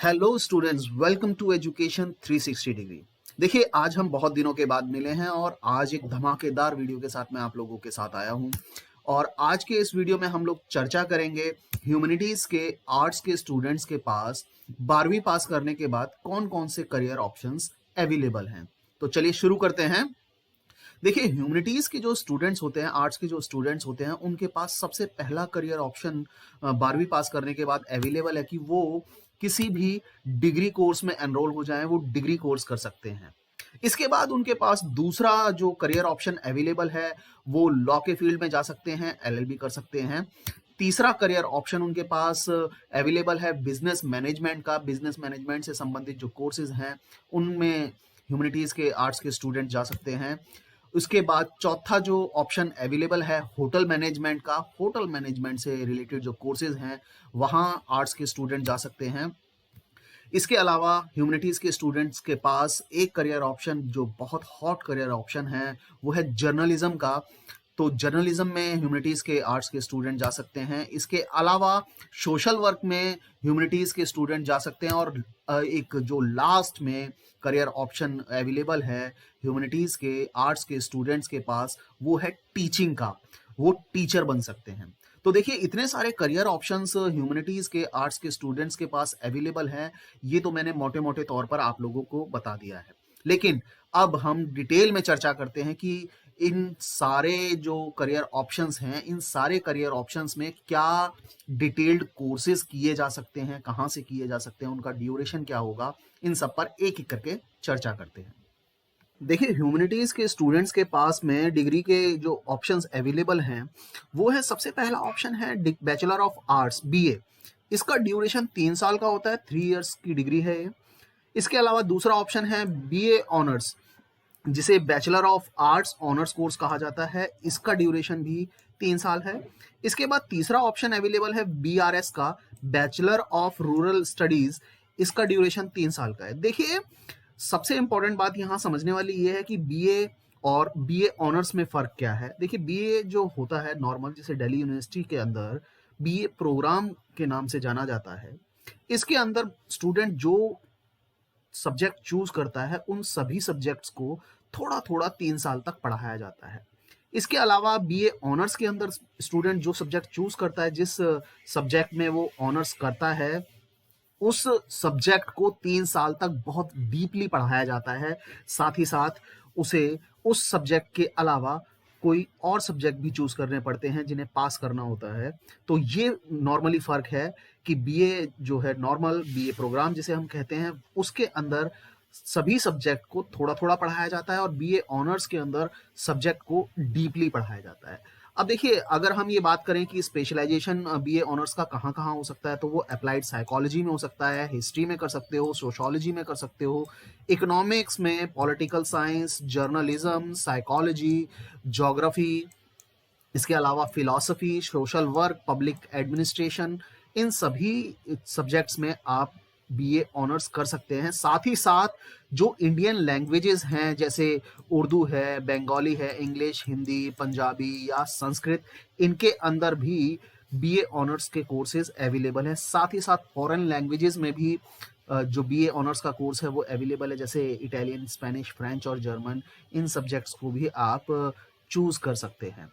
Hello students, welcome to education 360 degree. देखिए, आज हम बहुत दिनों के बाद मिले हैं और आज एक धमाकेदार वीडियो के साथ मैं आप लोगों के साथ आया हूं। और आज के इस वीडियो में हम लोग चर्चा करेंगे ह्यूमैनिटीज के आर्ट्स के स्टूडेंट्स के पास 12वीं पास करने के बाद कौन कौन से करियर ऑप्शंस अवेलेबल हैं। तो चलिए शुरू करते हैं। देखिए, ह्यूमैनिटीज के जो स्टूडेंट्स होते हैं, आर्ट्स के जो स्टूडेंट्स होते हैं, उनके पास सबसे पहला करियर ऑप्शन 12वीं पास करने के बाद अवेलेबल है कि वो किसी भी डिग्री कोर्स में एनरोल हो जाएं, वो डिग्री कोर्स कर सकते हैं। इसके बाद उनके पास दूसरा जो करियर ऑप्शन अवेलेबल है, वो लॉ के फील्ड में जा सकते हैं, एलएलबी कर सकते हैं। तीसरा करियर ऑप्शन उनके पास अवेलेबल है बिजनेस मैनेजमेंट का। बिजनेस मैनेजमेंट से संबंधित जो कोर्सेज हैं, उनमें ह्यूमैनिटीज के आर्ट्स के स्टूडेंट जा सकते हैं। उसके बाद चौथा जो ऑप्शन अवेलेबल है होटल मैनेजमेंट का। होटल मैनेजमेंट से रिलेटेड जो कोर्सेज हैं, वहाँ आर्ट्स के स्टूडेंट जा सकते हैं। इसके अलावा ह्यूमैनिटीज के स्टूडेंट्स के पास एक करियर ऑप्शन जो बहुत हॉट करियर ऑप्शन है, वो है जर्नलिज्म का। तो जर्नलिज्म में ह्यूमैनिटीज के आर्ट्स के स्टूडेंट जा सकते हैं। इसके अलावा सोशल वर्क में ह्यूमैनिटीज के स्टूडेंट जा सकते हैं। और एक जो लास्ट में करियर ऑप्शन अवेलेबल है ह्यूमैनिटीज के आर्ट्स के स्टूडेंट्स के पास, वो है टीचिंग का। वो टीचर बन सकते हैं। तो देखिए, इतने सारे करियर ऑप्शंस ह्यूमैनिटीज के आर्ट्स के स्टूडेंट्स के पास अवेलेबल हैं। ये तो मैंने मोटे मोटे तौर पर आप लोगों को बता दिया है, लेकिन अब हम डिटेल में चर्चा करते हैं कि इन सारे जो करियर ऑप्शंस हैं, इन सारे करियर ऑप्शंस में क्या डिटेल्ड कोर्सेज किए जा सकते हैं, कहाँ से किए जा सकते हैं, उनका ड्यूरेशन क्या होगा, इन सब पर एक एक करके चर्चा करते हैं। देखिए, ह्यूमैनिटीज के स्टूडेंट्स के पास में डिग्री के जो ऑप्शंस अवेलेबल हैं, वो है सबसे पहला ऑप्शन है बैचलर ऑफ आर्ट्स बीए। इसका ड्यूरेशन 3 साल का होता है, 3 इयर्स की डिग्री है ये। इसके अलावा दूसरा ऑप्शन है बीए ऑनर्स, जिसे bachelor of arts honours course कहा जाता है। इसका ड्यूरेशन भी 3 साल है। इसके बाद तीसरा ऑप्शन अवेलेबल है बीआरएस का, बैचलर ऑफ रूरल स्टडीज। इसका ड्यूरेशन 3 साल का है। देखिए, सबसे इंपॉर्टेंट बात यहाँ समझने वाली ये है कि बीए और बीए ऑनर्स में फ़र्क क्या है। देखिए, बीए जो होता है नॉर्मल, जैसे दिल्ली यूनिवर्सिटी के अंदर बीए प्रोग्राम के नाम से जाना जाता है। इसके अंदर स्टूडेंट जो सब्जेक्ट चूज करता है, उन सभी सब्जेक्ट्स को थोड़ा थोड़ा 3 साल तक पढ़ाया जाता है। इसके अलावा बीए ऑनर्स के अंदर स्टूडेंट जो सब्जेक्ट चूज करता है, जिस सब्जेक्ट में वो ऑनर्स करता है, उस सब्जेक्ट को 3 साल तक बहुत डीपली पढ़ाया जाता है। साथ ही साथ उसे उस सब्जेक्ट के अलावा कोई और सब्जेक्ट भी चूज करने पड़ते हैं, जिन्हें पास करना होता है। तो ये नॉर्मली फर्क है कि बीए जो है, नॉर्मल बीए प्रोग्राम जिसे हम कहते हैं, उसके अंदर सभी सब्जेक्ट को थोड़ा थोड़ा पढ़ाया जाता है और बीए ऑनर्स के अंदर सब्जेक्ट को डीपली पढ़ाया जाता है। अब देखिए, अगर हम ये बात करें कि स्पेशलाइजेशन बीए ऑनर्स का कहाँ कहाँ हो सकता है, तो वो अप्लाइड साइकोलॉजी में हो सकता है, हिस्ट्री में कर सकते हो, सोशोलॉजी में कर सकते हो, इकोनॉमिक्स में, political science, journalism, psychology, geography, इसके अलावा philosophy, social work, public administration, इन सभी सब्जेक्ट्स में आप बीए ऑनर्स कर सकते हैं। साथ ही साथ जो इंडियन लैंग्वेजेस हैं, जैसे उर्दू है, बंगाली है, इंग्लिश, हिंदी, पंजाबी या संस्कृत, इनके अंदर भी बीए ऑनर्स के कोर्सेज अवेलेबल हैं। साथ ही साथ फॉरेन लैंग्वेजेस में भी जो बीए ऑनर्स का कोर्स है वो अवेलेबल है, जैसे इटालियन, स्पेनिश, फ्रेंच और जर्मन। इन सब्जेक्ट्स को भी आप चूज कर सकते हैं।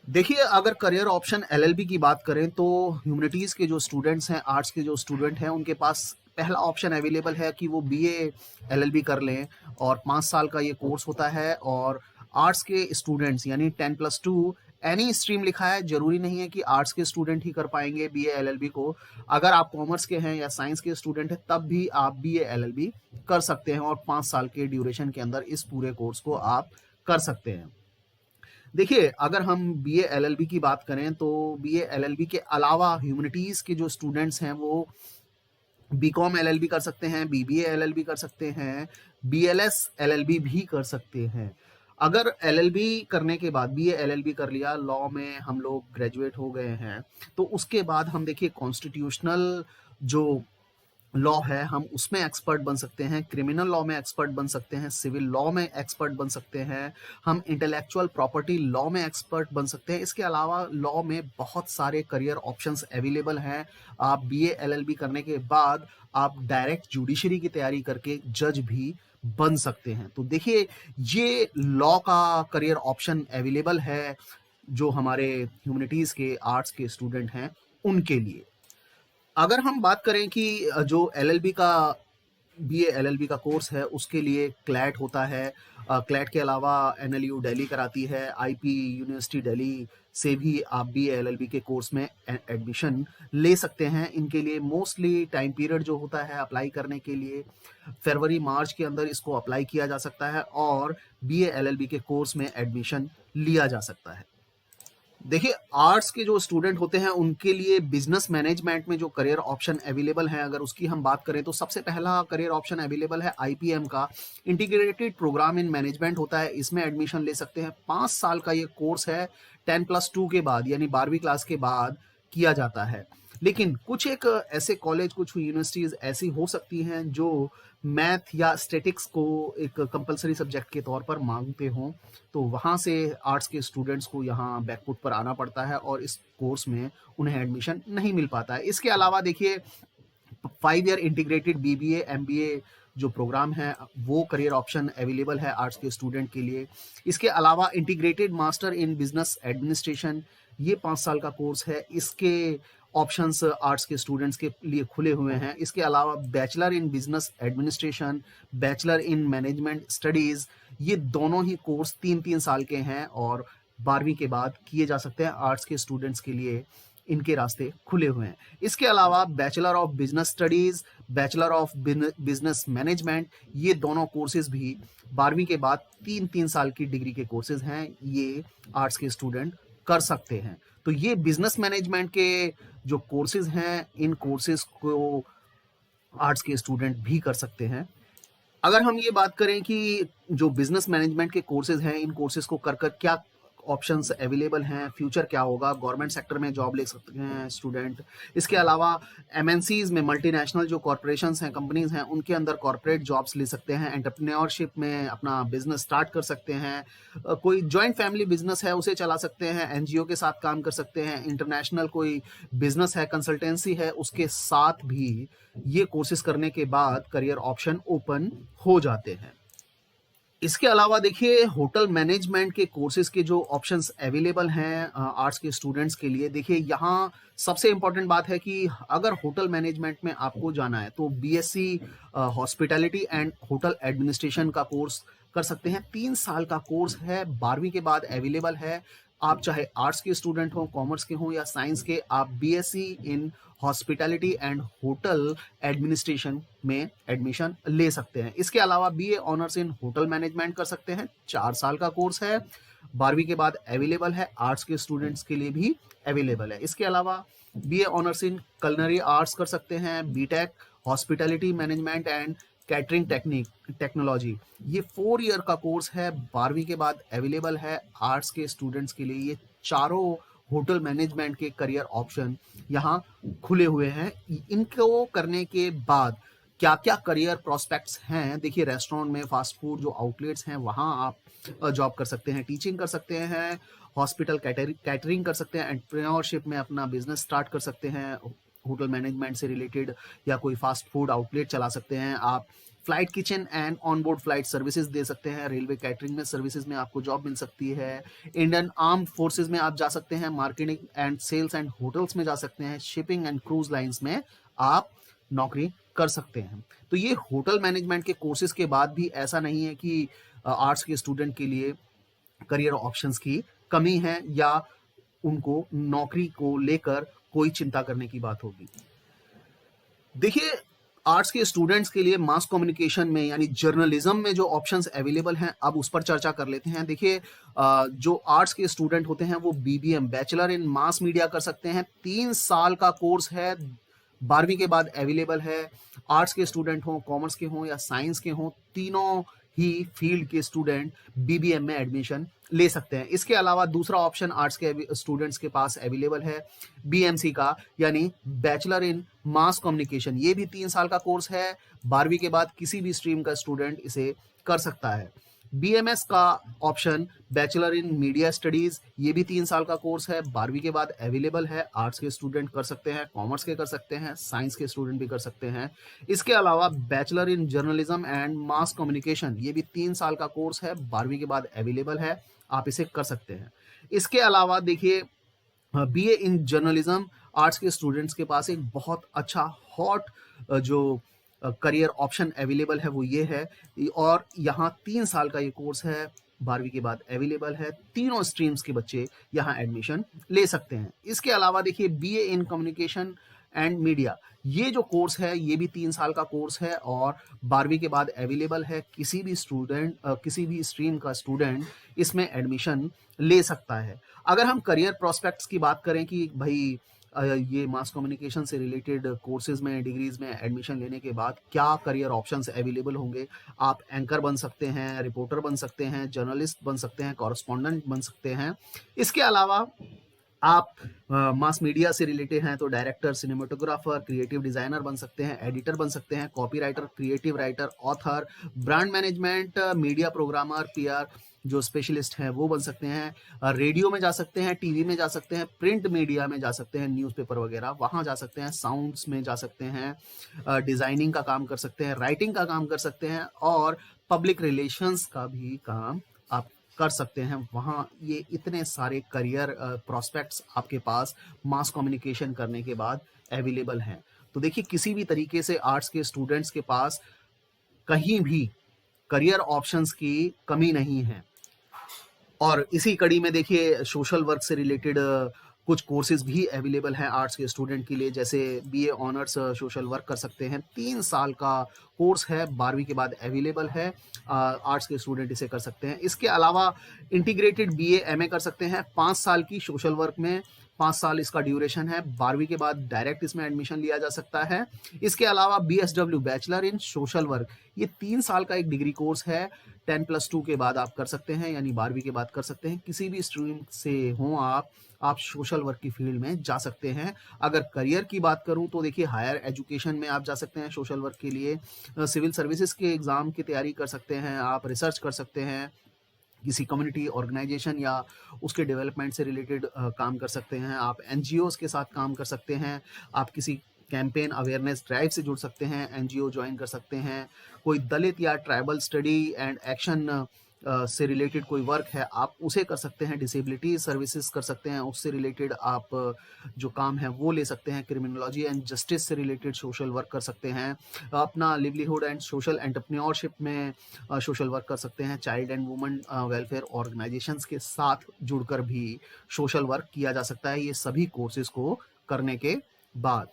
देखिए, अगर करियर ऑप्शन एलएलबी की बात करें, तो ह्यूमैनिटीज के जो स्टूडेंट्स हैं, आर्ट्स के जो स्टूडेंट हैं, उनके पास पहला ऑप्शन अवेलेबल है कि वो बीए एलएलबी कर लें। और 5 साल का ये कोर्स होता है। और आर्ट्स के स्टूडेंट्स, यानी 10+2 एनी स्ट्रीम लिखा है, जरूरी नहीं है कि आर्ट्स के स्टूडेंट ही कर पाएंगे बीए एलएलबी को। अगर आप कॉमर्स के हैं या साइंस के स्टूडेंट हैं, तब भी आप बीए एलएलबी कर सकते हैं और 5 साल के ड्यूरेशन के अंदर इस पूरे कोर्स को आप कर सकते हैं। देखिए, अगर हम बीए एलएलबी की बात करें, तो बीए एलएलबी के अलावा ह्यूमैनिटीज के जो स्टूडेंट्स हैं, वो बीकॉम एलएलबी कर सकते हैं, बीबीए एलएलबी कर सकते हैं, बीएलएस एलएलबी भी कर सकते हैं। अगर एलएलबी करने के बाद, बीए एलएलबी कर लिया, लॉ में हम लोग ग्रेजुएट हो गए हैं, तो उसके बाद हम देखिए कॉन्स्टिट्यूशनल जो लॉ है हम उसमें एक्सपर्ट बन सकते हैं, क्रिमिनल लॉ में एक्सपर्ट बन सकते हैं, सिविल लॉ में एक्सपर्ट बन सकते हैं, हम इंटेलेक्चुअल प्रॉपर्टी लॉ में एक्सपर्ट बन सकते हैं। इसके अलावा लॉ में बहुत सारे करियर ऑप्शंस अवेलेबल हैं। आप बीए एलएलबी करने के बाद आप डायरेक्ट जुडिशरी की तैयारी करके जज भी बन सकते हैं। तो देखिए ये लॉ का करियर ऑप्शन अवेलेबल है जो हमारे ह्यूमैनिटीज़ के, आर्ट्स के स्टूडेंट हैं उनके लिए। अगर हम बात करें कि जो एलएलबी का बीए एलएलबी का कोर्स है उसके लिए क्लैट होता है। क्लैट के अलावा एनएलयू दिल्ली कराती है, आईपी यूनिवर्सिटी दिल्ली से भी आप बीए एलएलबी के कोर्स में एडमिशन ले सकते हैं। इनके लिए मोस्टली टाइम पीरियड जो होता है अप्लाई करने के लिए फरवरी मार्च के अंदर इसको अप्लाई किया जा सकता है और बीए एलएलबी के कोर्स में एडमिशन लिया जा सकता है। देखिए आर्ट्स के जो स्टूडेंट होते हैं उनके लिए बिजनेस मैनेजमेंट में जो करियर ऑप्शन अवेलेबल हैं अगर उसकी हम बात करें तो सबसे पहला करियर ऑप्शन अवेलेबल है आईपीएम का, इंटीग्रेटेड प्रोग्राम इन मैनेजमेंट होता है। इसमें एडमिशन ले सकते हैं। 5 साल का ये कोर्स है, 10+2 के बाद यानी 12वीं क्लास के बाद किया जाता है। लेकिन कुछ एक ऐसे कॉलेज, कुछ यूनिवर्सिटीज ऐसी हो सकती हैं जो मैथ या स्टैटिक्स को एक कंपलसरी सब्जेक्ट के तौर पर मांगते हों, तो वहाँ से आर्ट्स के स्टूडेंट्स को यहाँ बैकफुट पर आना पड़ता है और इस कोर्स में उन्हें एडमिशन नहीं मिल पाता है। इसके अलावा देखिए 5 ईयर इंटीग्रेटेड बीबीए एमबीए जो प्रोग्राम है वो करियर ऑप्शन अवेलेबल है आर्ट्स के स्टूडेंट के लिए। इसके अलावा integrated master in business administration, ये 5 साल का कोर्स है। इसके ऑप्शंस आर्ट्स के स्टूडेंट्स के लिए खुले हुए हैं। इसके अलावा bachelor in business administration, bachelor in management studies, ये दोनों ही कोर्स 3-3 साल के हैं और 12वीं के बाद किए जा सकते हैं। आर्ट्स के स्टूडेंट्स के लिए इनके रास्ते खुले हुए हैं। इसके अलावा bachelor of business studies, bachelor of business management, ये दोनों कोर्सेज भी 12वीं के बाद 3-3 साल की डिग्री के कोर्सेज हैं, ये आर्ट्स के स्टूडेंट कर सकते हैं। तो ये बिजनेस मैनेजमेंट के जो कोर्सेज हैं इन कोर्सेज को आर्ट्स के स्टूडेंट भी कर सकते हैं। अगर हम ये बात करें कि जो बिजनेस मैनेजमेंट के कोर्सेज हैं इन कोर्सेज को कर क्या ऑप्शंस अवेलेबल हैं, फ्यूचर क्या होगा, गवर्नमेंट सेक्टर में जॉब ले सकते हैं स्टूडेंट। इसके अलावा एमएनसीज में, मल्टीनेशनल जो कॉरपोरेशंस हैं, कंपनीज हैं, उनके अंदर कॉरपोरेट जॉब्स ले सकते हैं। एंटरप्रेन्योरशिप में अपना बिजनेस स्टार्ट कर सकते हैं। कोई जॉइंट फैमिली बिजनेस है उसे चला सकते हैं, एनजीओ के साथ काम कर सकते हैं। इंटरनेशनल कोई बिजनेस है, कंसल्टेंसी है, उसके साथ भी ये कोर्सेज करने के बाद करियर ऑप्शन ओपन हो जाते हैं। इसके अलावा देखिए होटल मैनेजमेंट के कोर्सेज के जो ऑप्शंस अवेलेबल हैं आर्ट्स के स्टूडेंट्स के लिए, देखिए यहाँ सबसे इम्पॉर्टेंट बात है कि अगर होटल मैनेजमेंट में आपको जाना है तो BSc hospitality and hotel administration का कोर्स कर सकते हैं। 3 साल का कोर्स है, 12वीं के बाद अवेलेबल है। आप चाहे आर्ट्स के स्टूडेंट हो, कॉमर्स के हो या साइंस के, आप BSc in hospitality and hotel administration में एडमिशन ले सकते हैं। इसके अलावा बीए ऑनर्स इन होटल मैनेजमेंट कर सकते हैं, 4 साल का कोर्स है, 12वीं के बाद अवेलेबल है, आर्ट्स के स्टूडेंट्स के लिए भी अवेलेबल है। इसके अलावा BA honours in culinary arts कर सकते हैं, BTech hospitality management and catering technology, ये 4 ईयर का कोर्स है, 12वीं के बाद अवेलेबल है आर्ट्स के स्टूडेंट्स के लिए। ये चारों होटल मैनेजमेंट के करियर ऑप्शन यहाँ खुले हुए हैं। इनको करने के बाद क्या क्या करियर प्रोस्पेक्ट्स हैं, देखिए रेस्टोरेंट में, फास्ट फूड जो आउटलेट्स हैं वहाँ आप जॉब कर सकते हैं, टीचिंग कर सकते हैं, हॉस्पिटल कैटरिंग कर सकते हैं, एंटरप्रेन्योरशिप में अपना बिजनेस स्टार्ट कर सकते हैं, होटल मैनेजमेंट से रिलेटेड, या कोई फास्ट फूड आउटलेट चला सकते हैं आप, flight kitchen and on board flight services दे सकते हैं, रेलवे कैटरिंग में सर्विसेज में आपको जॉब मिल सकती है, इंडियन आर्म्ड फोर्सेज में आप जा सकते हैं, marketing and sales and hotels में जा सकते हैं, शिपिंग एंड क्रूज लाइंस में आप नौकरी कर सकते हैं। तो ये होटल मैनेजमेंट के कोर्सेज के बाद भी ऐसा नहीं है कि आर्ट्स के स्टूडेंट के लिए करियर ऑप्शंस की कमी है या उनको नौकरी को लेकर कोई चिंता करने की बात होगी। देखिए आर्ट्स के स्टूडेंट्स के लिए मास कम्युनिकेशन में यानी जर्नलिज्म में जो ऑप्शंस अवेलेबल हैं अब उस पर चर्चा कर लेते हैं। देखिए जो आर्ट्स के स्टूडेंट होते हैं वो BBM, bachelor in mass media कर सकते हैं, 3 साल का कोर्स है, 12वीं के बाद अवेलेबल है। आर्ट्स के स्टूडेंट हों, कॉमर्स के हों या साइंस के हों, तीनों ही फील्ड के स्टूडेंट बीबीएम में एडमिशन ले सकते हैं। इसके अलावा दूसरा ऑप्शन आर्ट्स के स्टूडेंट्स के पास अवेलेबल है बीएमसी का, यानी बैचलर इन मास कम्युनिकेशन। ये भी 3 साल का कोर्स है, 12वीं के बाद किसी भी स्ट्रीम का स्टूडेंट इसे कर सकता है। बीएमएस का option bachelor in media studies, ये भी 3 साल का कोर्स है, 12वीं के बाद अवेलेबल है। आर्ट्स के स्टूडेंट कर सकते हैं, कॉमर्स के कर सकते हैं, साइंस के स्टूडेंट भी कर सकते हैं। इसके अलावा bachelor in journalism and mass communication, ये भी 3 साल का कोर्स है, 12वीं के बाद अवेलेबल है, आप इसे कर सकते हैं। इसके अलावा देखिए बीए इन जर्नलिज्म आर्ट्स के स्टूडेंट्स के पास एक बहुत अच्छा हॉट जो करियर ऑप्शन अवेलेबल है वो ये है, और यहाँ 3 साल का ये कोर्स है, 12वीं के बाद अवेलेबल है। तीनों स्ट्रीम्स के बच्चे यहाँ एडमिशन ले सकते हैं। इसके अलावा देखिए BA in communication and media, ये जो कोर्स है ये भी 3 साल का कोर्स है और 12वीं के बाद अवेलेबल है। किसी भी स्टूडेंट किसी भी स्ट्रीम का स्टूडेंट इसमें एडमिशन ले सकता है। अगर हम करियर प्रोस्पेक्ट्स की बात करें कि भाई ये मास कम्युनिकेशन से रिलेटेड कोर्सेज में, डिग्रीज में एडमिशन लेने के बाद क्या करियर ऑप्शंस अवेलेबल होंगे, आप एंकर बन सकते हैं, रिपोर्टर बन सकते हैं, जर्नलिस्ट बन सकते हैं, कॉरेस्पॉन्डेंट बन सकते हैं। इसके अलावा आप मास मीडिया से रिलेटेड हैं तो डायरेक्टर, सिनेमेटोग्राफर, क्रिएटिव डिजाइनर बन सकते हैं, एडिटर बन सकते हैं, copywriter, creative writer, author, brand management, media programmer, PR जो स्पेशलिस्ट हैं वो बन सकते हैं। रेडियो में जा सकते हैं, टीवी में जा सकते हैं, प्रिंट मीडिया में जा सकते हैं, न्यूज़पेपर वगैरह वहाँ जा सकते हैं, साउंड्स में जा सकते हैं, डिज़ाइनिंग का काम कर सकते हैं, राइटिंग का काम कर सकते हैं और पब्लिक रिलेशंस का भी काम आप कर सकते हैं। वहाँ ये इतने सारे करियर प्रोस्पेक्ट्स आपके पास मास कम्युनिकेशन करने के बाद अवेलेबल हैं। तो देखिए किसी भी तरीके से आर्ट्स के स्टूडेंट्स के पास कहीं भी करियर ऑप्शंस की कमी नहीं है। और इसी कड़ी में देखिए सोशल वर्क से रिलेटेड कुछ कोर्सेज भी अवेलेबल हैं आर्ट्स के स्टूडेंट के लिए, जैसे बीए ऑनर्स सोशल वर्क कर सकते हैं। 3 साल का कोर्स है, 12वीं के बाद अवेलेबल है, आर्ट्स के स्टूडेंट इसे कर सकते हैं। इसके अलावा इंटीग्रेटेड बीए एमए कर सकते हैं 5 साल की सोशल वर्क में, 5 साल इसका ड्यूरेशन है, 12वीं के बाद डायरेक्ट इसमें एडमिशन लिया जा सकता है। इसके अलावा BSW bachelor in social work, ये 3 साल का एक डिग्री कोर्स है, 10+2 के बाद आप कर सकते हैं, यानी 12वीं के बाद कर सकते हैं। किसी भी स्ट्रीम से हों आप सोशल वर्क की फील्ड में जा सकते हैं। अगर करियर की बात करूं तो देखिए हायर एजुकेशन में आप जा सकते हैं सोशल वर्क के लिए, सिविल सर्विसेज के एग्ज़ाम की तैयारी कर सकते हैं, आप रिसर्च कर सकते हैं, किसी कम्युनिटी ऑर्गेनाइजेशन या उसके डेवलपमेंट से रिलेटेड काम कर सकते हैं, आप एनजीओज़ के साथ काम कर सकते हैं, आप किसी कैंपेन अवेयरनेस ड्राइव से जुड़ सकते हैं, एनजीओ ज्वाइन कर सकते हैं, कोई दलित या ट्राइबल स्टडी एंड एक्शन से रिलेटेड कोई वर्क है आप उसे कर सकते हैं, डिसेबिलिटी सर्विसेज कर सकते हैं, उससे रिलेटेड आप जो काम है वो ले सकते हैं, क्रिमिनोलॉजी एंड जस्टिस से रिलेटेड सोशल वर्क कर सकते हैं, अपना लिवलीहुड एंड सोशल एंटरप्रेन्योरशिप में सोशल वर्क कर सकते हैं, child and women welfare organisations के साथ जुड़कर भी सोशल वर्क किया जा सकता है, ये सभी कोर्सेज को करने के बाद।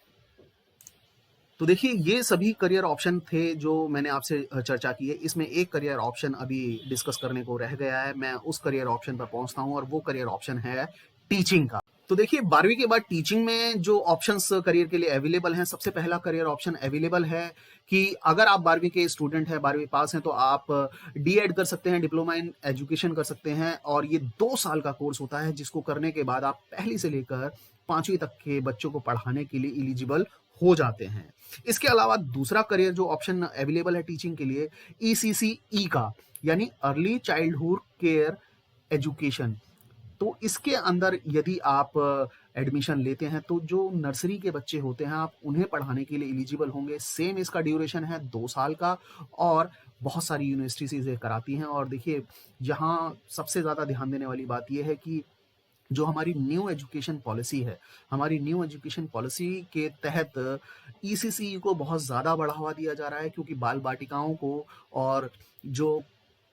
तो देखिए ये सभी करियर ऑप्शन थे जो मैंने आपसे चर्चा की है। इसमें एक करियर ऑप्शन अभी डिस्कस करने को रह गया है, मैं उस करियर ऑप्शन पर पहुंचता हूं और वो करियर ऑप्शन है टीचिंग का। तो देखिए 12वीं के बाद टीचिंग में जो ऑप्शंस करियर के लिए अवेलेबल हैं, सबसे पहला करियर ऑप्शन अवेलेबल है कि अगर आप 12वीं के स्टूडेंट हैं, 12वीं पास हैं, तो आप डीएड कर सकते हैं, डिप्लोमा इन एजुकेशन कर सकते हैं, और ये 2 साल का कोर्स होता है जिसको करने के बाद आप पहली से लेकर 5वीं तक के बच्चों को पढ़ाने के लिए एलिजिबल हो जाते हैं। इसके अलावा दूसरा करियर जो ऑप्शन अवेलेबल है टीचिंग के लिए, ईसीसीई का, यानी अर्ली चाइल्डहुड केयर एजुकेशन। तो इसके अंदर यदि आप एडमिशन लेते हैं तो जो नर्सरी के बच्चे होते हैं आप उन्हें पढ़ाने के लिए एलिजिबल होंगे। सेम इसका ड्यूरेशन है 2 साल का और बहुत सारी यूनिवर्सिटीज इसे कराती हैं। और देखिए यहाँ सबसे ज़्यादा ध्यान देने वाली बात यह है कि जो हमारी न्यू एजुकेशन पॉलिसी है, हमारी न्यू एजुकेशन पॉलिसी के तहत ईसीसी को बहुत ज़्यादा बढ़ावा दिया जा रहा है, क्योंकि बाल बाटिकाओं को और जो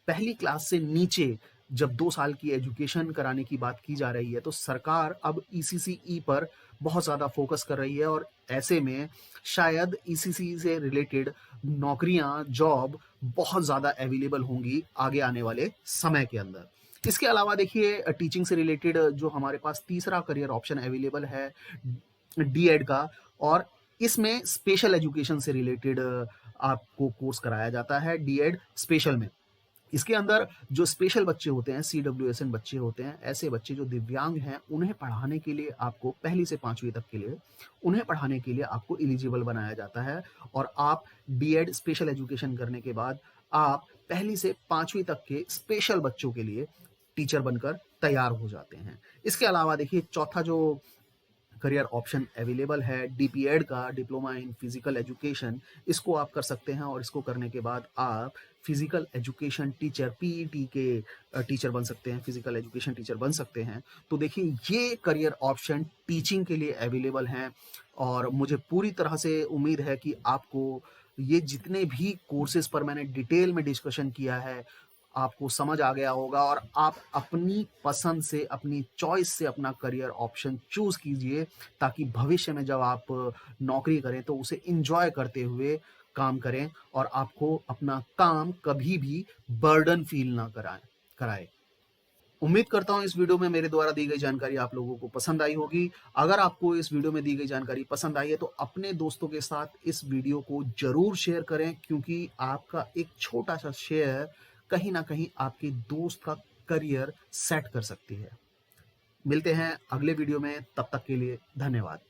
पहली क्लास से नीचे जब 2 साल की एजुकेशन कराने की बात की जा रही है तो सरकार अब ईसीसीई पर बहुत ज़्यादा फोकस कर रही है, और ऐसे में शायद ईसीसी से रिलेटेड नौकरियां, जॉब बहुत ज़्यादा अवेलेबल होंगी आगे आने वाले समय के अंदर। इसके अलावा देखिए टीचिंग से रिलेटेड जो हमारे पास तीसरा करियर ऑप्शन अवेलेबल है डीएड का, और इसमें स्पेशल एजुकेशन से रिलेटेड आपको कोर्स कराया जाता है डीएड स्पेशल में। इसके अंदर जो स्पेशल बच्चे होते हैं, CWSN बच्चे होते हैं, ऐसे बच्चे जो दिव्यांग हैं, उन्हें पढ़ाने के लिए आपको पहली से 5वीं तक के लिए, उन्हें पढ़ाने के लिए आपको एलिजिबल बनाया जाता है और आप बीएड स्पेशल एजुकेशन करने के बाद आप पहली से 5वीं तक के स्पेशल बच्चों के लिए टीचर बनकर तैयार हो जाते हैं। इसके अलावा देखिए चौथा जो करियर ऑप्शन अवेलेबल है डीपीएड का, डिप्लोमा इन फिजिकल एजुकेशन, इसको आप कर सकते हैं और इसको करने के बाद आप फिजिकल एजुकेशन टीचर, पीईटी के टीचर बन सकते हैं, फिजिकल एजुकेशन टीचर बन सकते हैं। तो देखिए ये करियर ऑप्शन टीचिंग के लिए अवेलेबल हैं और मुझे पूरी तरह से उम्मीद है कि आपको ये जितने भी कोर्सेज पर मैंने डिटेल में डिस्कशन किया है आपको समझ आ गया होगा और आप अपनी पसंद से, अपनी चॉइस से अपना करियर ऑप्शन चूज कीजिए ताकि भविष्य में जब आप नौकरी करें तो उसे इंजॉय करते हुए काम करें और आपको अपना काम कभी भी बर्डन फील ना कराए। उम्मीद करता हूं इस वीडियो में मेरे द्वारा दी गई जानकारी आप लोगों को पसंद आई होगी। अगर आपको इस वीडियो में दी गई जानकारी पसंद आई है तो अपने दोस्तों के साथ इस वीडियो को जरूर शेयर करें क्योंकि आपका एक छोटा सा शेयर कहीं ना कहीं आपके दोस्त का करियर सेट कर सकती है। मिलते हैं अगले वीडियो में, तब तक के लिए धन्यवाद।